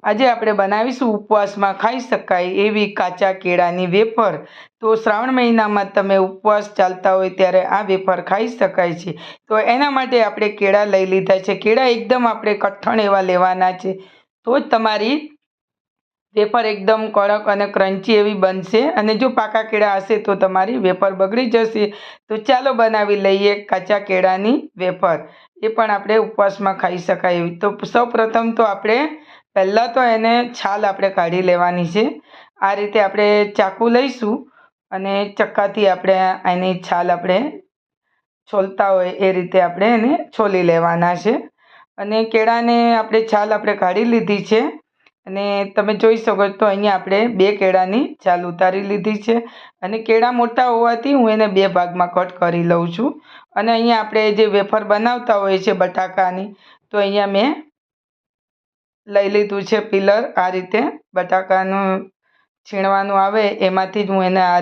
આજે આપણે બનાવીશું ઉપવાસમાં ખાઈ શકાય એવી કાચા કેળાની વેફર। તો શ્રાવણ મહિનામાં તમે ઉપવાસ ચાલતા હોય ત્યારે આ વેફર ખાઈ શકાય છે। તો એના માટે આપણે કેળા લઈ લીધા છે। કેળા એકદમ આપણે કઠણ એવા લેવાના છે, તો જ તમારી વેફર એકદમ કડક અને ક્રન્ચી એવી બનશે। અને જો પાકા કેળા હશે તો તમારી વેફર બગડી જશે। તો ચાલો બનાવી લઈએ કાચા કેળાની વેફર, એ પણ આપણે ઉપવાસમાં ખાઈ શકાય એવી। તો સૌપ્રથમ તો આપણે પહેલાં તો એને છાલ આપણે કાઢી લેવાની છે। આ રીતે આપણે ચાકુ લઈશું અને ચક્કાથી આપણે એની છાલ આપણે છોલતા હોય એ રીતે આપણે એને છોલી લેવાના છે। અને કેળાને આપણે છાલ આપણે કાઢી લીધી છે અને તમે જોઈ શકો તો અહીંયા આપણે 2 કેળાની છાલ ઉતારી લીધી છે। અને કેળા મોટા હોવાથી હું એને 2 ભાગમાં કટ કરી લઉં છું। અને અહીંયા આપણે જે વેફર બનાવતા હોય છે બટાકાની, તો અહીંયા મેં લઈ લીધું છે પિલર। આ રીતે બટાકાનું છીણવાનું આવે એમાંથી જ હું એને આ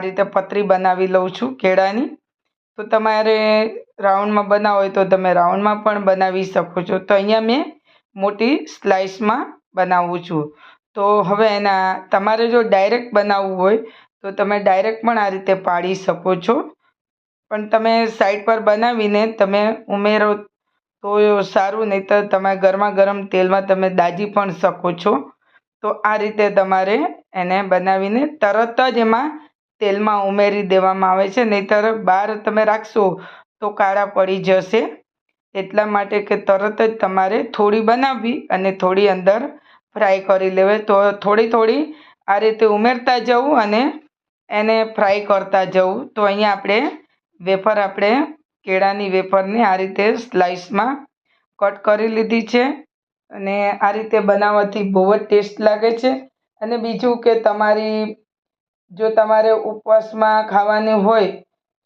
રીતે પતરી બનાવી લઉં છું કેળાની। તો તમારે રાઉન્ડમાં બનાવો હોય તો તમે રાઉન્ડમાં પણ બનાવી શકો છો। તો અહીંયા મેં મોટી સ્લાઇસમાં બનાવું છું। તો હવે એના તમારે જો ડાયરેક્ટ બનાવવું હોય તો તમે ડાયરેક્ટ પણ આ રીતે પાડી શકો છો, પણ તમે સાઈડ પર બનાવીને તમે ઉમેરો તો સારું, નહીં તો તમે ગરમા ગરમ તેલમાં તમે દાજી પણ શકો છો। તો આ રીતે તમારે એને બનાવીને તરત જ એમાં તેલમાં ઉમેરી દેવામાં આવે છે, નહીંતર બહાર તમે રાખશો તો કાળા પડી જશે। એટલા માટે કે તરત જ તમારે થોડી બનાવવી અને થોડી અંદર ફ્રાય કરી લેવી। તો થોડી આ રીતે ઉમેરતા જવું અને એને ફ્રાય કરતા જવું। તો અહીંયા આપણે કેળાની વેફરને આ રીતે સ્લાઇસમાં કટ કરી લીધી છે અને આ રીતે બનાવવાથી બહુ જ ટેસ્ટ લાગે છે। અને બીજું કે જો તમારે ઉપવાસમાં ખાવાની હોય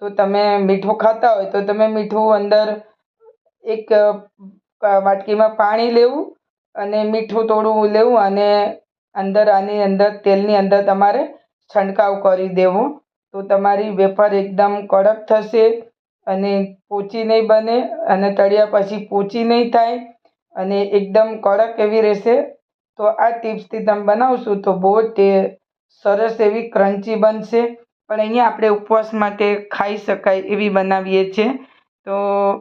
તો તમે મીઠું ખાતા હોય તો તમે મીઠું અંદર એક વાટકીમાં પાણી લેવું અને મીઠું થોડું લેવું અને આની અંદર તેલની અંદર તમારે છંટકાવ કરી દેવો। તો તમારી વેફર એકદમ કડક થશે અને પોચી નહીં બને અને તળ્યા પછી પોચી નહીં થાય અને એકદમ કડક એવી રહેશે। તો આ ટિપ્સથી તમે બનાવશો તો બહુ જ સરસ એવી ક્રન્ચી બનશે। પણ અહીંયા આપણે ઉપવાસ માટે ખાઈ શકાય એવી બનાવીએ છીએ। તો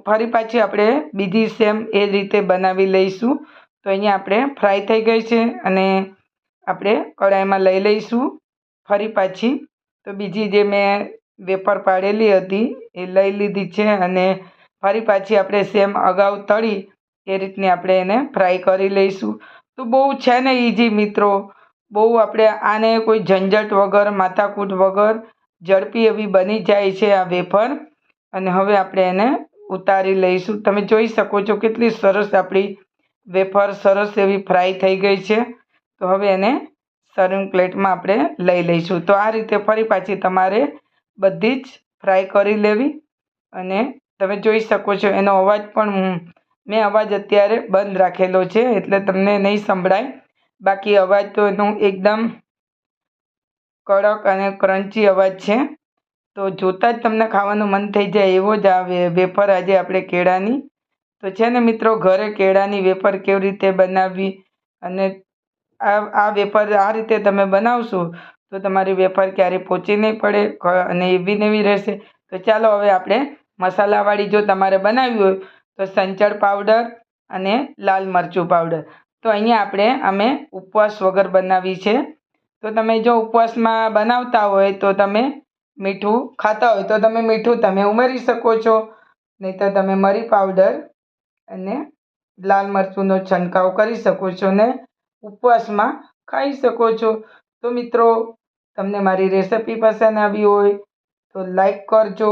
ફરી પાછી આપણે બીજી સેમ એ રીતે બનાવી લઈશું। તો અહીંયા આપણે ફ્રાય થઈ ગઈ છે અને આપણે કઢાઈમાં લઈ લઈશું ફરી પાછી। તો બીજી જે મેં વેફર પાડેલી હતી એ લઈ લીધી છે અને ફરી પાછી આપણે સેમ અગાઉ તળી એ રીતની આપણે એને ફ્રાય કરી લઈશું। તો બહુ છે ને ઇઝી મિત્રો, બહુ આપણે આને કોઈ ઝંઝટ વગર માથાકૂટ વગર ઝડપી એવી બની જાય છે આ વેફર। અને હવે આપણે એને ઉતારી લઈશું। તમે જોઈ શકો છો કેટલી સરસ આપણી વેફર સરસ એવી ફ્રાય થઈ ગઈ છે। તો હવે એને સર્વિંગ પ્લેટમાં આપણે લઈ લઈશું। તો આ રીતે ફરી પાછી તમારે બધી જ ફ્રાય કરી લેવી। અને તમે જોઈ શકો છો એનો અવાજ પણ મેં અવાજ અત્યારે બંધ રાખેલો છે એટલે તમને નહીં સંભળાય, બાકી અવાજ તો એનો એકદમ કડક અને ક્રન્ચી અવાજ છે। તો જોતાં જ તમને ખાવાનું મન થઈ જાય એવો જ આ વેફર આજે આપણે કેળાની તો છે ને મિત્રો, ઘરે કેળાની વેફર કેવી રીતે બનાવવી અને આ વેફર આ રીતે તમે બનાવશો તો તમારી વેફર ક્યારેય પોચી નહીં પડે અને એવી ને એવી રહેશે। તો ચાલો હવે આપણે મસાલાવાળી જો તમારે બનાવવી હોય તો સંચળ પાવડર અને લાલ મરચું પાવડર। તો અહીંયા અમે ઉપવાસ વગર બનાવી છે। તો તમે જો ઉપવાસમાં બનાવતા હોય તો તમે મીઠું ખાતા હોય તો તમે મીઠું તમે ઉમેરી શકો છો, નહીં તો તમે મરી પાવડર અને લાલ મરચુંનો છંટકાવ કરી શકો છો ને ઉપવાસમાં ખાઈ શકો છો। તો મિત્રો, તમને મારી રેસિપી પસંદ આવી હોય તો લાઈક કરજો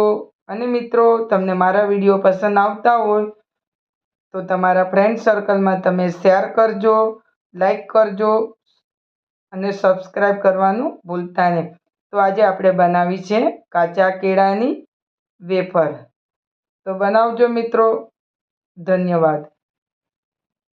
અને મિત્રો તમને મારા વિડીયો પસંદ આવતા હોય તો તમારા ફ્રેન્ડ સર્કલમાં તમે શેર કરજો, લાઈક કરજો અને સબસ્ક્રાઈબ કરવાનું ભૂલતા નહીં। તો આજે આપણે બનાવી છે કાચા કેળાની વેફર। તો બનાવજો મિત્રો, ધન્યવાદ।